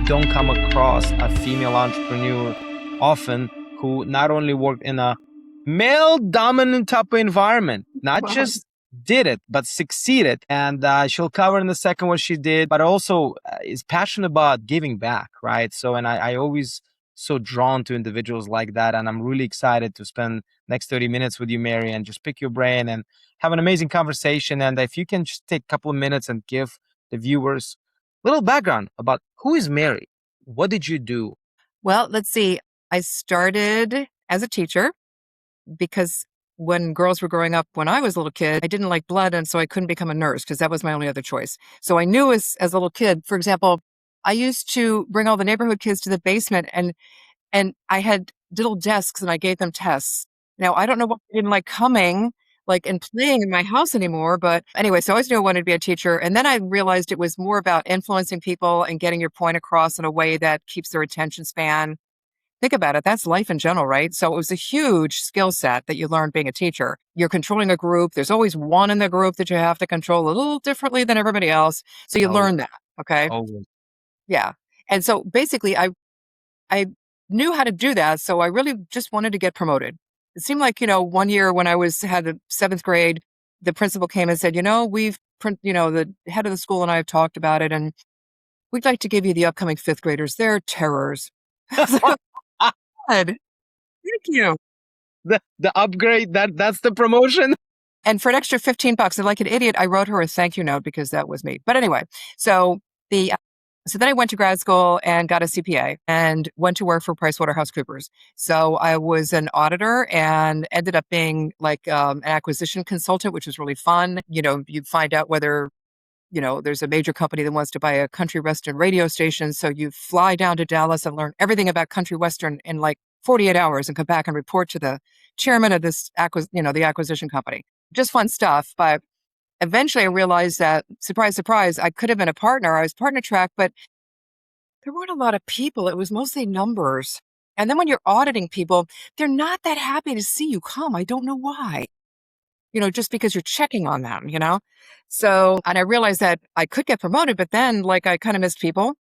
you don't come across a female entrepreneur often who not only worked in a male dominant type of environment, not just did it, but succeeded. And she'll cover in a second what she did, but also is passionate about giving back, right? So, and I always so drawn to individuals like that. And I'm really excited to spend next 30 minutes with you, Mary, and just pick your brain and have an amazing conversation. And if you can just take a couple of minutes and give the viewers a little background about who is Mary? What did you do? Well, let's see. I started as a teacher because when girls were growing up, when I was a little kid, I didn't like blood. And so I couldn't become a nurse because that was my only other choice. So I knew as a little kid, for example, I used to bring all the neighborhood kids to the basement and I had little desks and I gave them tests. Now, I don't know why I didn't like coming and playing in my house anymore. But anyway, so I always knew I wanted to be a teacher. And then I realized it was more about influencing people and getting your point across in a way that keeps their attention span. Think about it. That's life in general, right? So it was a huge skill set that you learned being a teacher. You're controlling a group. There's always one in the group that you have to control a little differently than everybody else. So you learn that. Okay. Always. Yeah. And so basically I knew how to do that. So I really just wanted to get promoted. It seemed like, one year when I had the 7th grade, the principal came and said, the head of the school and I have talked about it, and we'd like to give you the upcoming 5th graders. They're terrors. Good. Thank you. The upgrade, that's the promotion. And for an extra $15, and like an idiot, I wrote her a thank you note because that was me. But anyway, so then I went to grad school and got a CPA and went to work for PricewaterhouseCoopers. So I was an auditor and ended up being like an acquisition consultant, which was really fun. You find out whether, there's a major company that wants to buy a country western radio station. So you fly down to Dallas and learn everything about country western in like 48 hours and come back and report to the chairman of this the acquisition company. Just fun stuff. But eventually I realized that, surprise, surprise, I could have been a partner. I was partner track, but there weren't a lot of people. It was mostly numbers. And then when you're auditing people, they're not that happy to see you come. I don't know why, just because you're checking on them, So, and I realized that I could get promoted, but then I kind of missed people.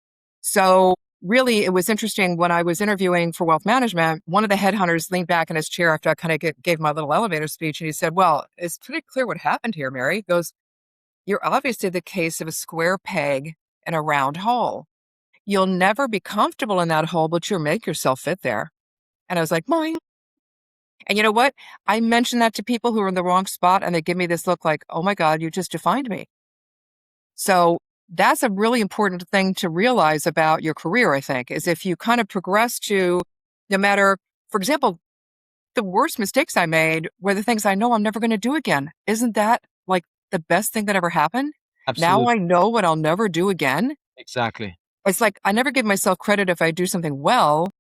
So really, it was interesting when I was interviewing for wealth management, one of the headhunters leaned back in his chair after I kind of gave my little elevator speech. And he said, well, it's pretty clear what happened here, Mary. He goes, you're obviously the case of a square peg in a round hole. You'll never be comfortable in that hole, but you'll make yourself fit there. And I was like, boing. And you know what? I mentioned that to people who are in the wrong spot and they give me this look like, oh my God, you just defined me. So that's a really important thing to realize about your career, I think, is if you kind of progress to no matter, for example, the worst mistakes I made were the things I know I'm never going to do again. Isn't that like the best thing that ever happened? Absolutely. Now I know what I'll never do again. Exactly. It's like I never give myself credit if I do something well.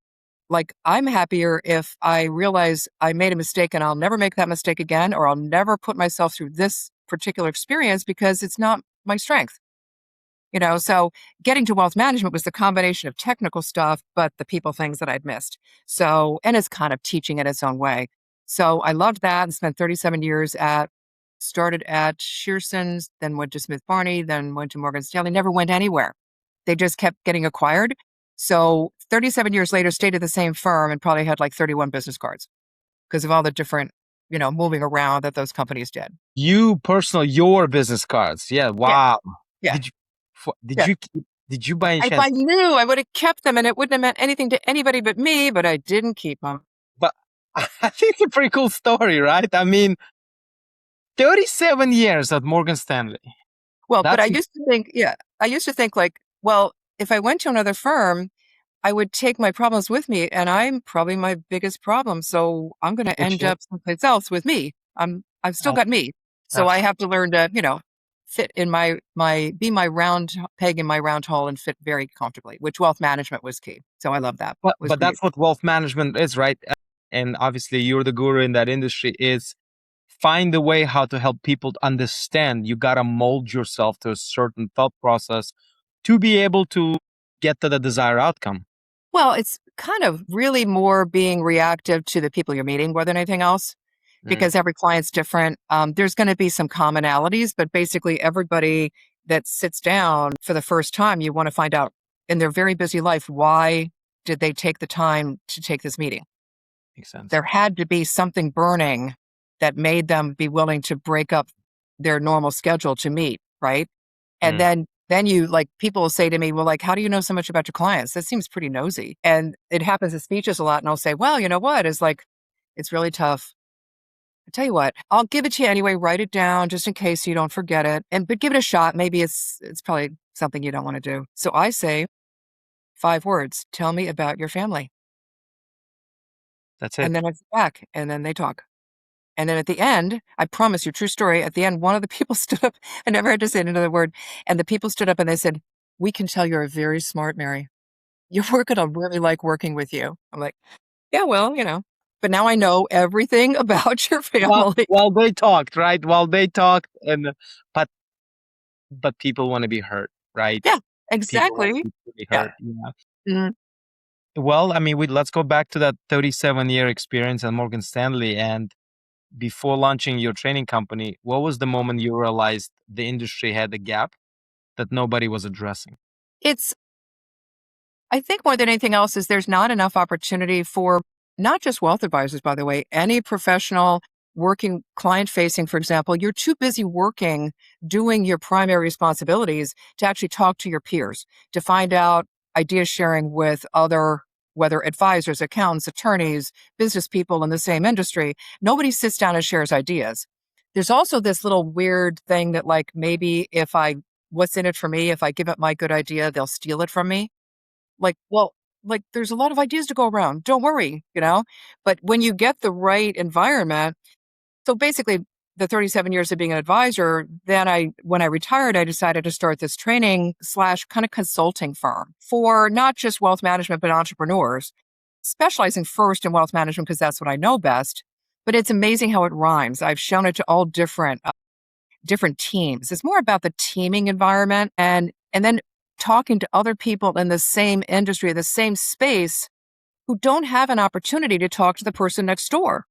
Like I'm happier if I realize I made a mistake and I'll never make that mistake again, or I'll never put myself through this particular experience because it's not my strength. So getting to wealth management was the combination of technical stuff, but the people things that I'd missed. So, and it's kind of teaching in its own way. So I loved that and spent 37 years started at Shearson, then went to Barney, then went to Morgan Stanley, never went anywhere. They just kept getting acquired. So 37 years later, stayed at the same firm and probably had like 31 business cards because of all the different, moving around that those companies did. Your business cards. Yeah. Wow. Yeah. Did you by any chance? If I knew, I would have kept them and it wouldn't have meant anything to anybody but me, but I didn't keep them. But I think it's a pretty cool story, right? I mean, 37 years at Morgan Stanley. Well, but I used to think like, well, if I went to another firm, I would take my problems with me and I'm probably my biggest problem. So I'm going to end up someplace else with me. I've still got me. So I have to learn to, fit in be my round peg in my round hole and fit very comfortably, which wealth management was key. So I love that. But that's what wealth management is, right? And obviously you're the guru in that industry, is find a way how to help people to understand. You got to mold yourself to a certain thought process to be able to get to the desired outcome. Well, it's kind of really more being reactive to the people you're meeting more than anything else. Because every client's different. There's going to be some commonalities, but basically everybody that sits down for the first time, you want to find out in their very busy life, why did they take the time to take this meeting? Makes sense. There had to be something burning that made them be willing to break up their normal schedule to meet, right? And then you like people will say to me, well, like, how do you know so much about your clients? That seems pretty nosy. And it happens in speeches a lot. And I'll say, well, you know what? It's like, it's really tough. I tell you what, I'll give it to you anyway. Write it down just in case you don't forget it. But give it a shot. Maybe it's probably something you don't want to do. So I say 5 words. Tell me about your family. That's it. And then I sit back and then they talk. And then at the end, I promise you, true story, at the end, one of the people stood up. I never had to say another word. And the people stood up and they said, we can tell you're very smart, Mary. We're going to really like working with you. I'm like, yeah, well, but now I know everything about your family. While they talked, right? While they talked, but people want to be heard, right? Yeah, People want exactly. to be Yeah. heard. Yeah. Mhm. Well, I mean, let's go back to that 37-year experience at Morgan Stanley. And before launching your training company, what was the moment you realized the industry had a gap that nobody was addressing? It's I think more than anything else is there's not enough opportunity for not just wealth advisors, by the way, any professional working client facing, for example, you're too busy working, doing your primary responsibilities to actually talk to your peers, to find out idea sharing with other, whether advisors, accountants, attorneys, business people in the same industry. Nobody sits down and shares ideas. There's also this little weird thing that like maybe what's in it for me? If I give up my good idea, they'll steal it from me. Like, well, like there's a lot of ideas to go around. Don't worry, But when you get the right environment, so basically the 37 years of being an advisor, then when I retired, I decided to start this training / kind of consulting firm for not just wealth management, but entrepreneurs, specializing first in wealth management because that's what I know best. But it's amazing how it rhymes. I've shown it to all different teams. It's more about the teaming environment and then talking to other people in the same industry, the same space who don't have an opportunity to talk to the person next door,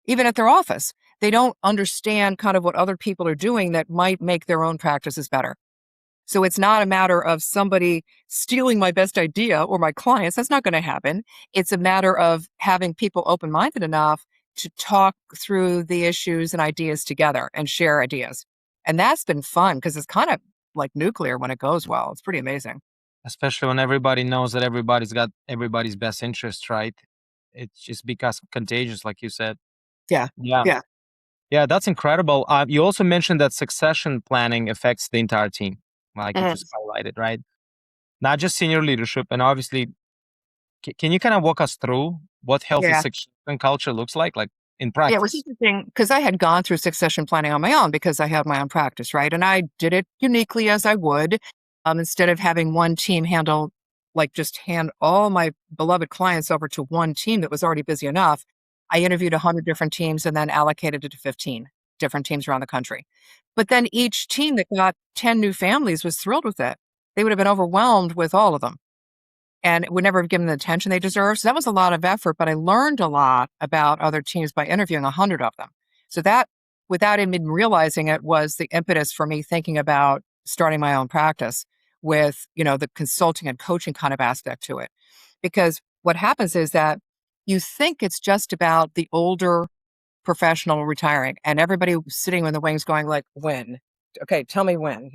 even at their office. They don't understand kind of what other people are doing that might make their own practices better. So it's not a matter of somebody stealing my best idea or my clients. That's not going to happen. It's a matter of having people open-minded enough to talk through the issues and ideas together and share ideas. And that's been fun because it's kind of like nuclear when it goes well. It's pretty amazing. Especially when everybody knows that everybody's got everybody's best interest, right? It's just because contagious, like you said. Yeah. Yeah. Yeah. Yeah, that's incredible. You also mentioned that succession planning affects the entire team, like you Mhm. just highlighted, right? Not just senior leadership. And obviously, can you kind of walk us through what healthy Yeah. succession culture looks like in Yeah, it was practice? interesting because I had gone through succession planning on my own because I have my own practice, right? And I did it uniquely as I would. Instead of having one team handle, like just hand all my beloved clients over to one team that was already busy enough, I interviewed 100 different teams and then allocated it to 15 different teams around the country. But then each team that got 10 new families was thrilled with it. They would have been overwhelmed with all of them and would never have given the attention they deserve. So that was a lot of effort, but I learned a lot about other teams by interviewing 100 of them. So that, without even realizing it, was the impetus for me thinking about starting my own practice with, the consulting and coaching kind of aspect to it. Because what happens is that you think it's just about the older professional retiring and everybody sitting in the wings going like, when? Okay, tell me when.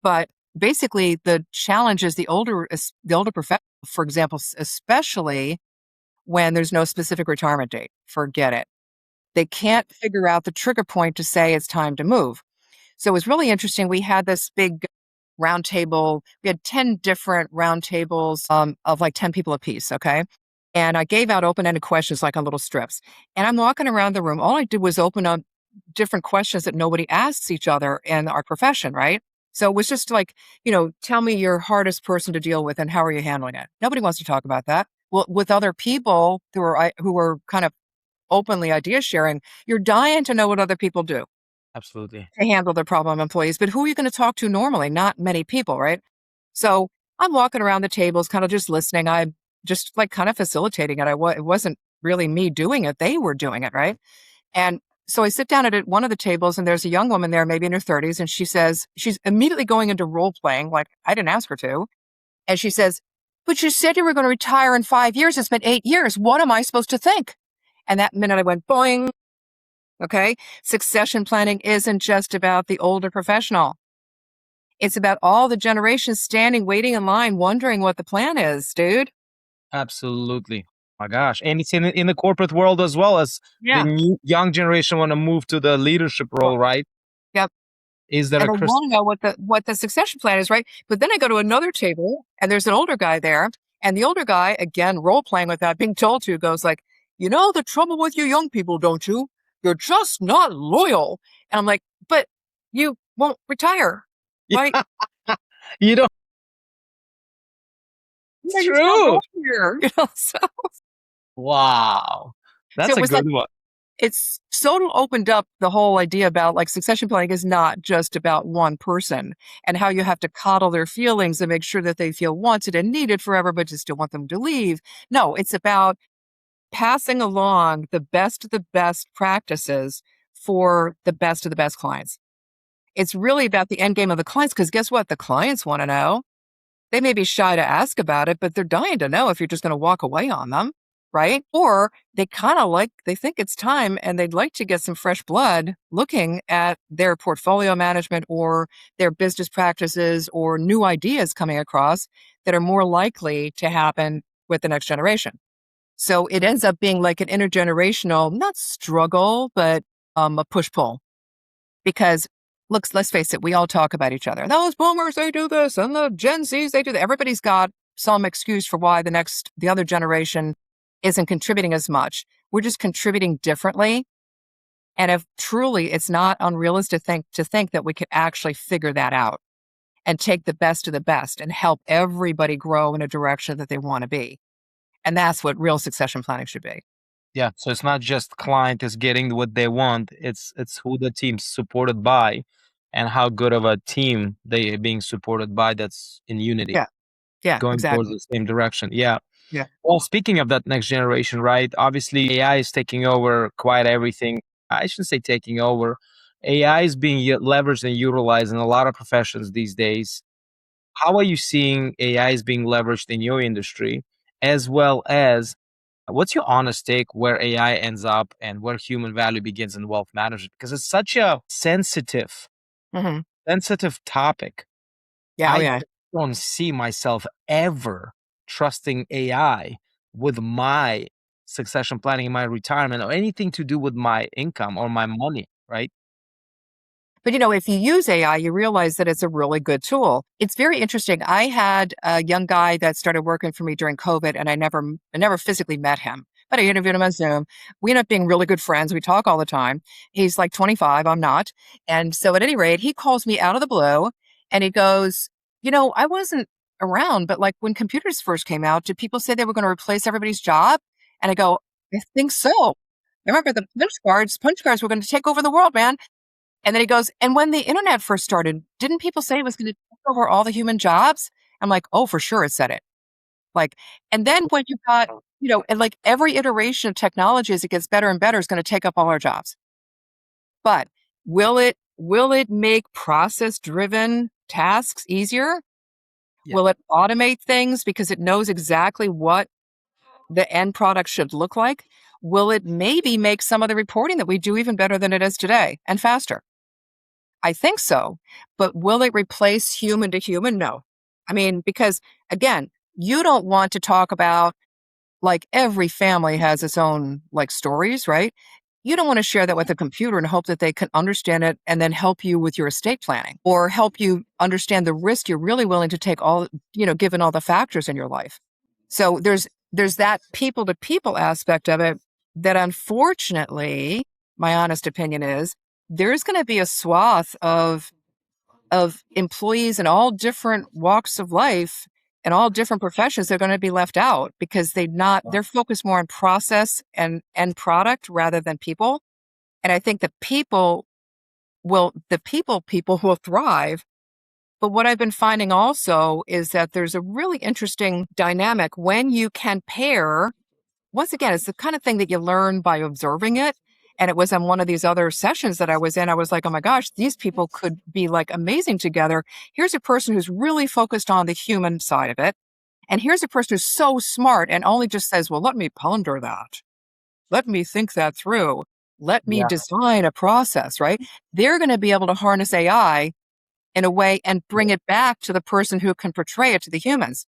But basically the challenge is the older professional, for example, especially when there's no specific retirement date, forget it. They can't figure out the trigger point to say it's time to move. So it was really interesting. We had this big round table. We had 10 different round tables of like 10 people apiece. Okay. And I gave out open-ended questions like on little strips. And I'm walking around the room. All I did was open up different questions that nobody asks each other in our profession, right? So it was just like, tell me your hardest person to deal with and how are you handling it? Nobody wants to talk about that. Well, with other people who were kind of openly idea sharing, you're dying to know what other people do Absolutely. to handle their problem employees. But who are you going to talk to normally? Not many people, right? So I'm walking around the tables, kind of just listening. I'm just like kind of facilitating it. It wasn't really me doing it. They were doing it, right? And so I sit down at one of the tables and there's a young woman there, maybe in her 30s. And she says, she's immediately going into role playing. Like I didn't ask her to. And she says, but you said you were going to retire in 5 years. It's been 8 years. What am I supposed to think? And that minute I went, boing. Okay. Succession planning isn't just about the older professional. It's about all the generations standing, waiting in line, wondering what the plan is, dude. Absolutely. My gosh. And it's in the corporate world as well, as the new young generation want to move to the leadership role, right? Yep. Is there And a I want to know what the succession plan is, right? But then I go to another table and there's an older guy there. And the older guy, again, role playing without being told to, goes like, you know the trouble with you young people, don't you? You're just not loyal. And I'm like, but you won't retire. Right? You don't. Yeah, It's you're still true. going here. You know, Wow. That's so it a was like, good one. it's so opened up the whole idea about like succession planning is not just about one person and how you have to coddle their feelings and make sure that they feel wanted and needed forever, but you still want them to leave. No, it's about passing along the best of the best practices for the best of the best clients. It's really about the end game of the clients because guess what? The clients want to know. They may be shy to ask about it, but they're dying to know if you're just going to walk away on them, right? Or they kind of like, they think it's time and they'd like to get some fresh blood looking at their portfolio management or their business practices or new ideas coming across that are more likely to happen with the next generation. So it ends up being like an intergenerational, not struggle, but a push-pull. Because let's face it, we all talk about each other. Those boomers, they do this, and the Gen Zs, they do that. Everybody's got some excuse for why the other generation isn't contributing as much. We're just contributing differently. And if truly it's not unrealistic to think that we could actually figure that out and take the best of the best and help everybody grow in a direction that they want to be. And that's what real succession planning should be. Yeah. So it's not just client is getting what they want. It's who the team's supported by and how good of a team they are being supported by that's in unity. Yeah. Yeah, Going towards exactly. the same direction. Yeah. Yeah. Well, speaking of that next generation, right? Obviously, AI is taking over quite everything. I shouldn't say taking over. AI is being leveraged and utilized in a lot of professions these days. How are you seeing AI is being leveraged in your industry, as well as what's your honest take where AI ends up and where human value begins in wealth management? Because it's such a Hmm. sensitive topic. Yeah. Oh, I yeah. don't see myself ever trusting AI with my succession planning in my retirement or anything to do with my income or my money, right? But if you use AI, you realize that it's a really good tool. It's very interesting. I had a young guy that started working for me during COVID, and I never physically met him, but I interviewed him on Zoom. We ended up being really good friends. We talk all the time. He's like 25, I'm not. And so at any rate, he calls me out of the blue and he goes, I wasn't around, but like when computers first came out, did people say they were going to replace everybody's job? And I go, I think so. I remember the punch cards were going to take over the world, man. And then he goes, and when the internet first started, didn't people say it was going to take over all the human jobs? I'm like, oh, for sure it said it. Like, and then when you got, and like every iteration of technology as it gets better and better is going to take up all our jobs. But will it make process driven tasks easier? Yeah. Will it automate things because it knows exactly what the end product should look like? Will it maybe make some of the reporting that we do even better than it is today and faster? I think so, but will it replace human to human? No. I mean, because again, you don't want to talk about like every family has its own like stories, right? You don't want to share that with a computer and hope that they can understand it and then help you with your estate planning or help you understand the risk you're really willing to take given all the factors in your life. So there's that people to people aspect of it that unfortunately, my honest opinion is there's going to be a swath of employees in all different walks of life and all different professions that are going to be left out because they're focused more on process and end product rather than people. And I think people will thrive. But what I've been finding also is that there's a really interesting dynamic when you can pair, once again, it's the kind of thing that you learn by observing it. And it was on one of these other sessions that I was in. I was like, oh my gosh, these people could be like amazing together. Here's a person who's really focused on the human side of it. And here's a person who's so smart and only just says, well, let me ponder that. Let me think that through. Let me Yeah, design a process, right? They're going to be able to harness AI in a way and bring it back to the person who can portray it to the humans.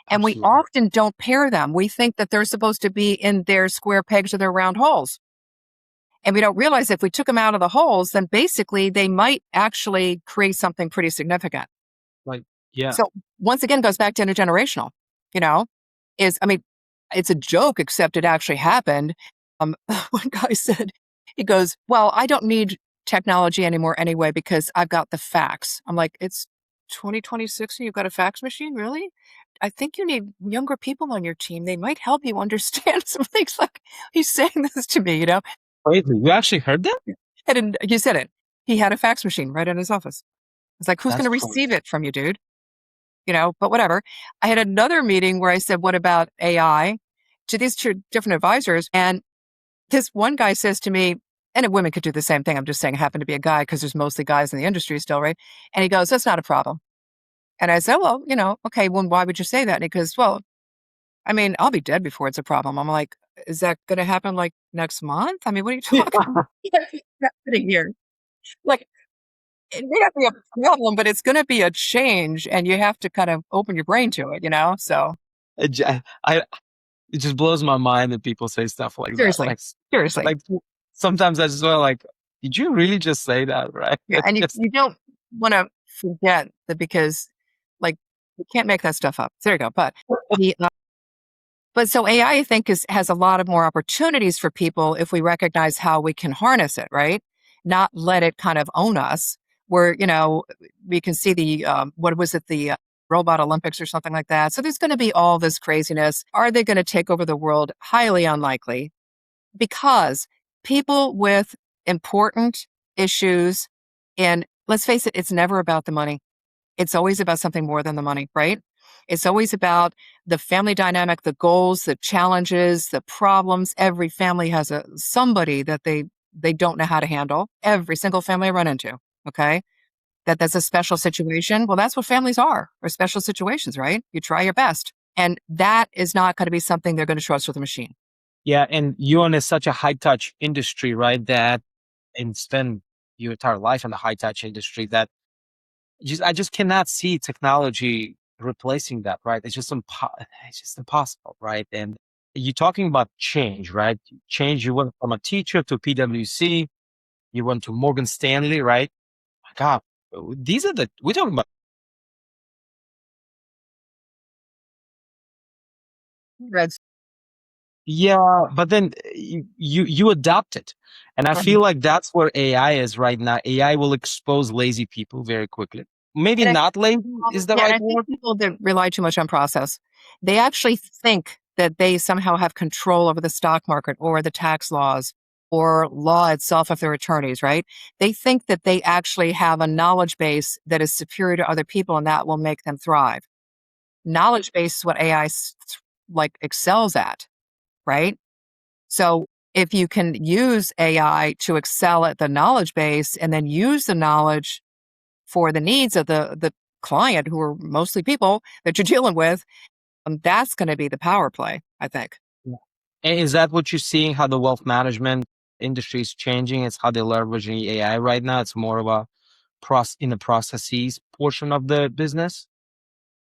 And we absolutely. often don't pair them. We think that they're supposed to be in their square pegs or their round holes. And we don't realize if we took them out of the holes, then basically they might actually create something pretty significant. Like, yeah. So once again, goes back to intergenerational, you know, I mean, it's a joke, except it actually happened. One guy said, he goes, well, I don't need technology anymore anyway, because I've got the fax. I'm like, it's 2026 and you've got a fax machine? Really? I think you need younger people on your team. They might help you understand some things. Like, he's saying this to me, you know, Wait, you actually heard that? and you said it. He had a fax machine right in his office. It's like, who's going That's to crazy. receive it from you, dude? You know, but whatever. I had another meeting where I said, what about AI to these two different advisors? And this one guy says to me, and women could do the same thing. I'm just saying it happened to be a guy because there's mostly guys in the industry still, right? And he goes, that's not a problem. And I said, well, you know, okay, well, why would you say that? And he goes, well, I mean, I'll be dead before it's a problem. I'm like, is that going to happen like next month? I mean, what are you talking about? Happening here? Like, it may not be a problem, but it's going to be a change, and you have to kind of open your brain to it, you know? So It just blows my mind that people say stuff like that. seriously, seriously. Like sometimes I just feel like, did you really just say that? Right? Yeah, It's and just you don't wanna forget that because, like, you can't make that stuff up. There you go, but so AI, I think, has a lot of more opportunities for people if we recognize how we can harness it, right? Not let it kind of own us, where, you know, we can see what was it, the robot Olympics or something like that. So there's gonna be all this craziness. Are they gonna take over the world? Highly unlikely, because people with important issues, and let's face it, it's never about the money. It's always about something more than the money, right? It's always about the family dynamic, the goals, the challenges, the problems. Every family has somebody that they don't know how to handle. Every single family I run into, okay? That's a special situation. Well, that's what families are, or special situations, right? You try your best. And that is not going to be something they're going to trust with a machine. yeah, and you own such a high touch industry, right? That and spend your entire life in the high touch industry that I just cannot see technology replacing that, right? It's just impossible, right? And you're talking about change, right? Change. You went from a teacher to PwC. You went to Morgan Stanley, right? My God, we're talking about. Reds. Yeah, but then you adopt it, and I feel like that's where AI is right now. AI will expose lazy people very quickly. Maybe And I not lazy is the Yeah, and right I think word. people that rely too much on process, they actually think that they somehow have control over the stock market or the tax laws or law itself if they're attorneys, right? They think that they actually have a knowledge base that is superior to other people and that will make them thrive. Knowledge base is what like excels at, right? So if you can use AI to excel at the knowledge base and then use the knowledge for the needs of the client, who are mostly people that you're dealing with, that's going to be the power play, I think. Yeah. And is that what you're seeing? How the wealth management industry is changing? It's how they're leveraging AI right now. It's more of a in the processes portion of the business.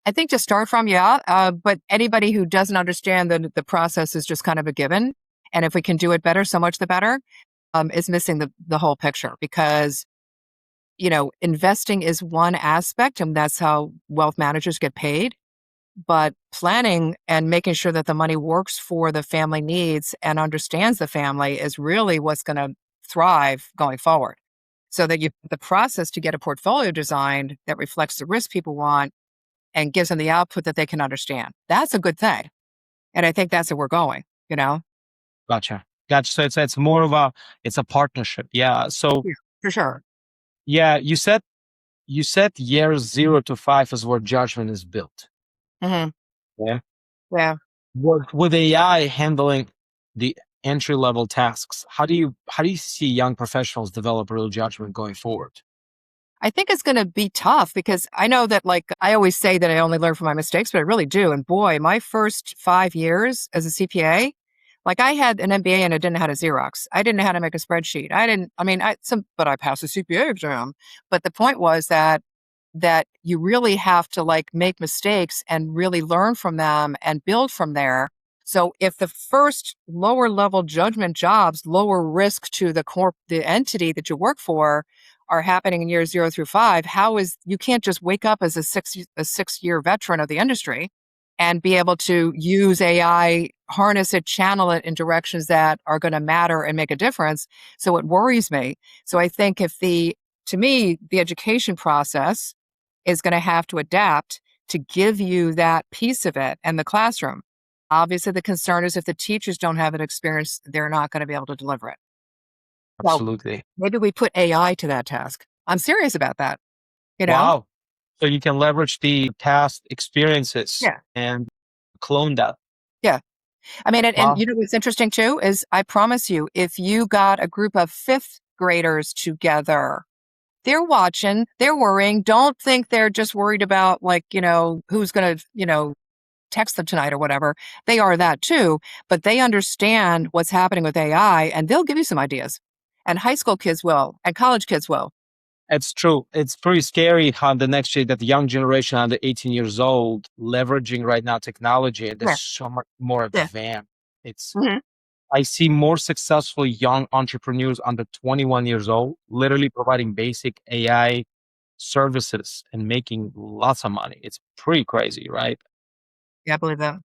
I think to start from, yeah, but anybody who doesn't understand that the process is just kind of a given, and if we can do it better, so much the better, is missing the whole picture, because you know, investing is one aspect, and that's how wealth managers get paid. But planning and making sure that the money works for the family needs and understands the family is really what's going to thrive going forward. So that the process to get a portfolio designed that reflects the risk people want and gives them the output that they can understand. That's a good thing. And I think that's where we're going, you know? Gotcha. Gotcha. So it's more of it's a partnership. Yeah. So Yeah, for sure. yeah, you said years 0 to 5 is where judgment is built. Hmm. Yeah. Yeah. With AI handling the entry-level tasks, how do you see young professionals develop real judgment going forward? I think it's going to be tough because I know that, like, I always say that I only learn from my mistakes, but I really do. And boy, my first 5 years as a CPA, like, I had an MBA and I didn't know how to Xerox. I didn't know how to make a spreadsheet. But I passed the CPA exam. But the point was that you really have to, like, make mistakes and really learn from them and build from there. So if the first lower level judgment jobs, lower risk to the entity that you work for, are happening in years 0 through 5, you can't just wake up as a 6 year veteran of the industry and be able to use AI, harness it, channel it in directions that are going to matter and make a difference. So it worries me. So I think to me, the education process is going to have to adapt to give you that piece of it and the classroom. Obviously, the concern is if the teachers don't have that experience, they're not going to be able to deliver it. So Absolutely. maybe we put AI to that task. I'm serious about that, you know? Wow. So you can leverage the past experiences Yeah. and clone that. Yeah. I mean, and Wow. you know what's interesting too is I promise you, if you got a group of fifth graders together, they're watching, they're worrying. Don't think they're just worried about, like, who's going to, text them tonight or whatever. They are that too, but they understand what's happening with AI and they'll give you some ideas. And high school kids will, and college kids will. It's true. It's pretty scary how that the young generation under 18 years old leveraging right now technology and Yeah. there's so much more Yeah. advanced. It's Mhm. I see more successful young entrepreneurs under 21 years old, literally providing basic AI services and making lots of money. It's pretty crazy, right? Yeah, I believe that.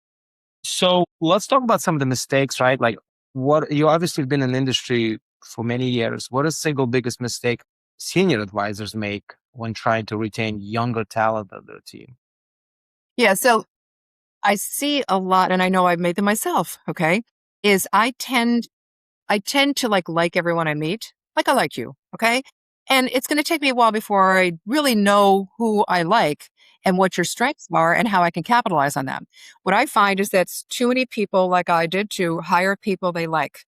So let's talk about some of the mistakes, right? Like what you obviously been in the industry for many years. What is single biggest mistake senior advisors make when trying to retain younger talent on their team? Yeah. So I see a lot, and I know I've made them myself. Okay. Is I tend to like everyone I meet, like I like you. Okay. And it's going to take me a while before I really know who I like and what your strengths are and how I can capitalize on them. What I find is that too many people, like I did too, hire people they like.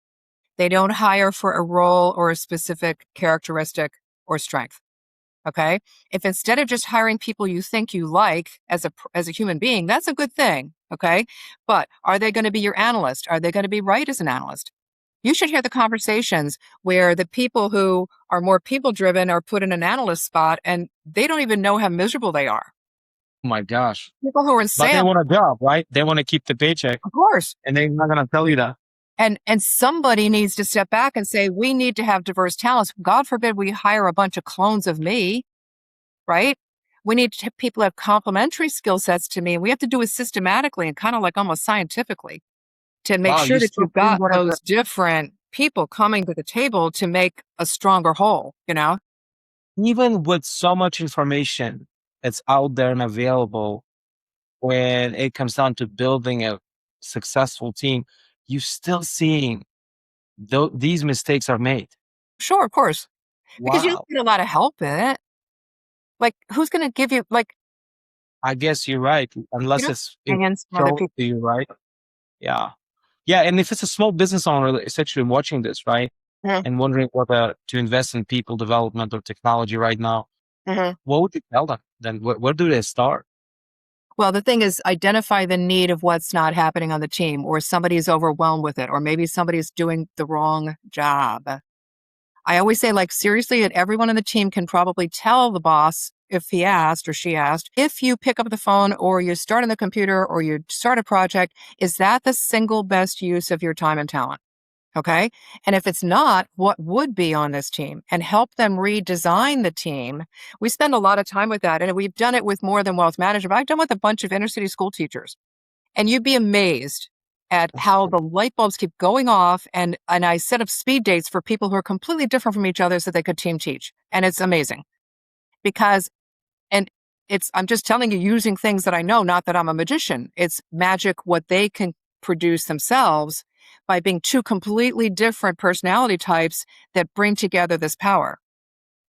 They don't hire for a role or a specific characteristic or strength. Okay. If instead of just hiring people you think you like as a human being, that's a good thing. Okay. But are they going to be your analyst? Are they going to be right as an analyst? You should hear the conversations where the people who are more people driven are put in an analyst spot and they don't even know how miserable they are. Oh my gosh. People who are in But they sales, want a job, right? They want to keep the paycheck of course. and they're not going to tell you that. And somebody needs to step back and say, we need to have diverse talents. God forbid we hire a bunch of clones of me, right? We need people who have complementary skill sets to me. And we have to do it systematically and kind of like almost scientifically to make Wow. sure You that still you've see got one of the those different people coming to the table to make a stronger whole, you know? even with so much information that's out there and available, when it comes down to building a successful team, you still seeing these mistakes are made. Sure, of course. Because you don't Wow. get a lot of help in it. Like, who's going to give you, like, I guess you're right, you unless know, it's opinions from other shown people? to you, right? Yeah. Yeah, and if it's a small business owner that's actually watching this, right, Mhm, and wondering whether to invest in people development or technology right now, mhm. what would you tell them? Then where do they start? Well, the thing is, identify the need of what's not happening on the team, or somebody is overwhelmed with it, or maybe somebody's doing the wrong job. I always say, like, seriously, and everyone on the team can probably tell the boss if he asked or she asked, if you pick up the phone or you start on the computer or you start a project, is that the single best use of your time and talent? Okay. And if it's not, what would be on this team and help them redesign the team? We spend a lot of time with that. And we've done it with more than wealth management. I've done with a bunch of inner city school teachers. And you'd be amazed at That's how true. the light bulbs keep going off. And I set up speed dates for people who are completely different from each other so they could team teach. And it's amazing because, and I'm just telling you using things that I know, not that I'm a magician. It's magic what they can produce themselves by being two completely different personality types that bring together this power.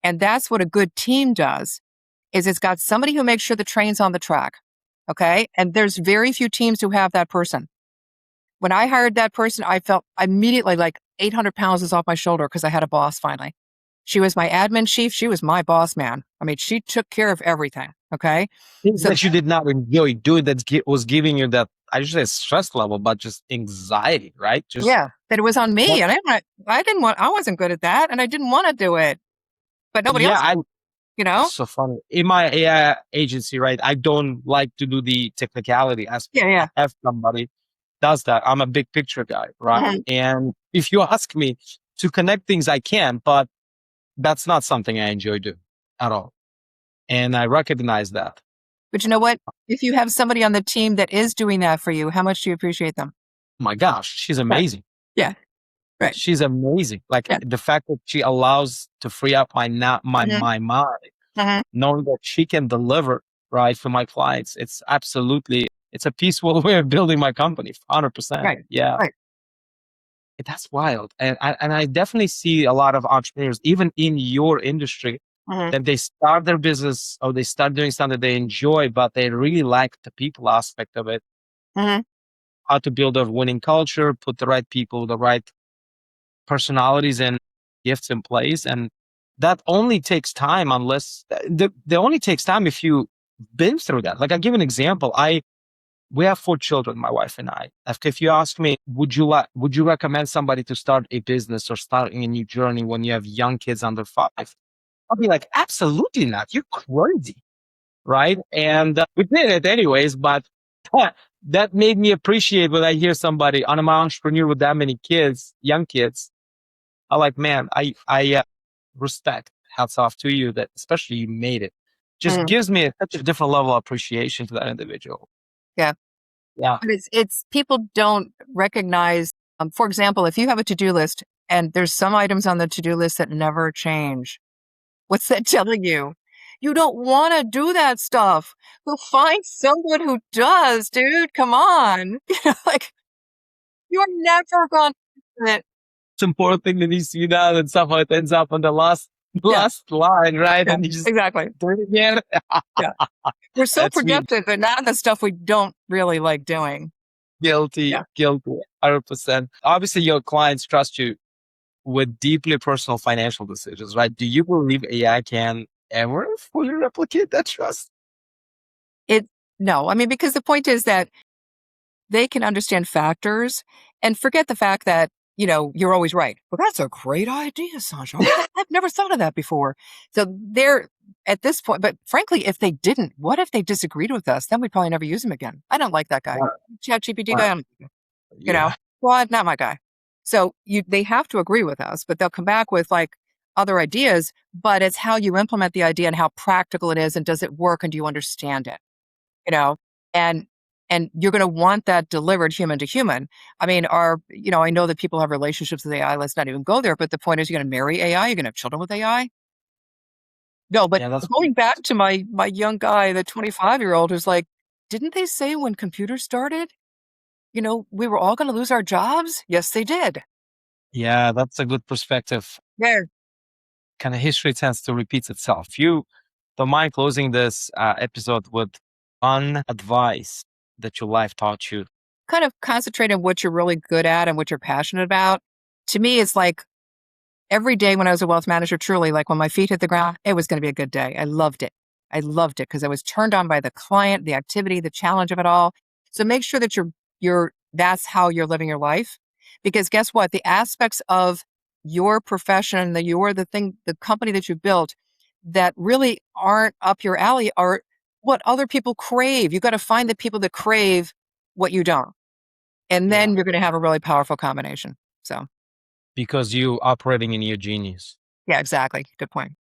And that's what a good team does is it's got somebody who makes sure the train's on the track. Okay. And there's very few teams who have that person. when I hired that person, I felt immediately like 800 pounds was off my shoulder because I had a boss finally. She was my admin chief. She was my boss, man. I mean, she took care of everything. Okay. Things So that you did not enjoy doing that was giving you that, I should say stress level, but just anxiety, right? Just yeah, that it was on me. what, And I wasn't good at that. And I didn't want to do it, but nobody yeah, else, you know? so funny. In my AI agency, right? I don't like to do the technicality aspect. Yeah. Yeah. I have somebody does that. I'm a big picture guy, right? Mhm. And if you ask me to connect things, I can, but that's not something I enjoy doing at all. And I recognize that. But you know what? If you have somebody on the team that is doing that for you, how much do you appreciate them? My gosh, she's Right. amazing. Yeah. Right. She's amazing. Like Yeah. the fact that she allows to free up my Mhm. mind, Mhm. knowing that she can deliver right for my clients. It's a peaceful way of building my company. 100%. Right. Yeah. Right. That's wild. And I definitely see a lot of entrepreneurs, even in your industry, Mhm. that they start their business or they start doing something they enjoy, but they really like the people aspect of it, Mhm. how to build a winning culture, put the right people, the right personalities and gifts in place. And that only takes time unless the only takes time if you've been through that. Like I give an example. We have 4 children, my wife and I. If you ask me, would you recommend somebody to start a business or starting a new journey when you have young kids under 5? I'll be like, absolutely not. You're crazy, right? And we did it anyways, but that made me appreciate when I hear somebody, I'm an entrepreneur with that many kids, young kids. I'm like, man, I respect. Hats off to you that, especially you made it. Just Mhm. gives me such a different level of appreciation to that individual. Yeah. Yeah. But it's people don't recognize, for example, if you have a to-do list and there's some items on the to-do list that never change, what's that telling you? You don't want to do that stuff. Go find someone who does, dude. Come on. Like you're never going to do it. It's important thing that needs to be done, and somehow it ends up on the Yeah. last line, right? Yeah. And you just Exactly. do it again. Yeah. We're so That's me. productive, but not the stuff we don't really like doing. Guilty, Yeah. guilty, 100%. Obviously, your clients trust you with deeply personal financial decisions, right? Do you believe AI can ever fully replicate that trust? It no, I mean, because the point is that they can understand factors and forget the fact that, you're always right. Well, that's a great idea, Sasha. I've never thought of that before. So they're at this point, but frankly, if they didn't, what if they disagreed with us? Then we'd probably never use him again. I don't like that guy. Right, ChatGPT right. guy, you know, Yeah. what? Not my guy. So they have to agree with us, but they'll come back with like other ideas, but it's how you implement the idea and how practical it is and does it work and do you understand it? you know, and you're going to want that delivered human to human. I mean, I know that people have relationships with AI. Let's not even go there. But the point is, you're going to marry AI. You're going to have children with AI. No, but Yeah, that's going back to my young guy, the 25-year-old, who's like, didn't they say when computers started, we were all going to lose our jobs? Yes, they did. yeah, that's a good perspective. Yeah. Kind of history tends to repeat itself. You don't mind closing this episode with one advice that your life taught you? Kind of concentrate on what you're really good at and what you're passionate about. To me, it's like every day when I was a wealth manager, truly, like when my feet hit the ground, it was going to be a good day. I loved it. I loved it because I was turned on by the client, the activity, the challenge of it all. So make sure that that's how you're living your life. Because guess what? The aspects of your profession, the company that you built that really aren't up your alley are what other people crave. You got to find the people that crave what you don't. And Yeah, then you're going to have a really powerful combination. So, because you operating in your genius. yeah, exactly. Good point.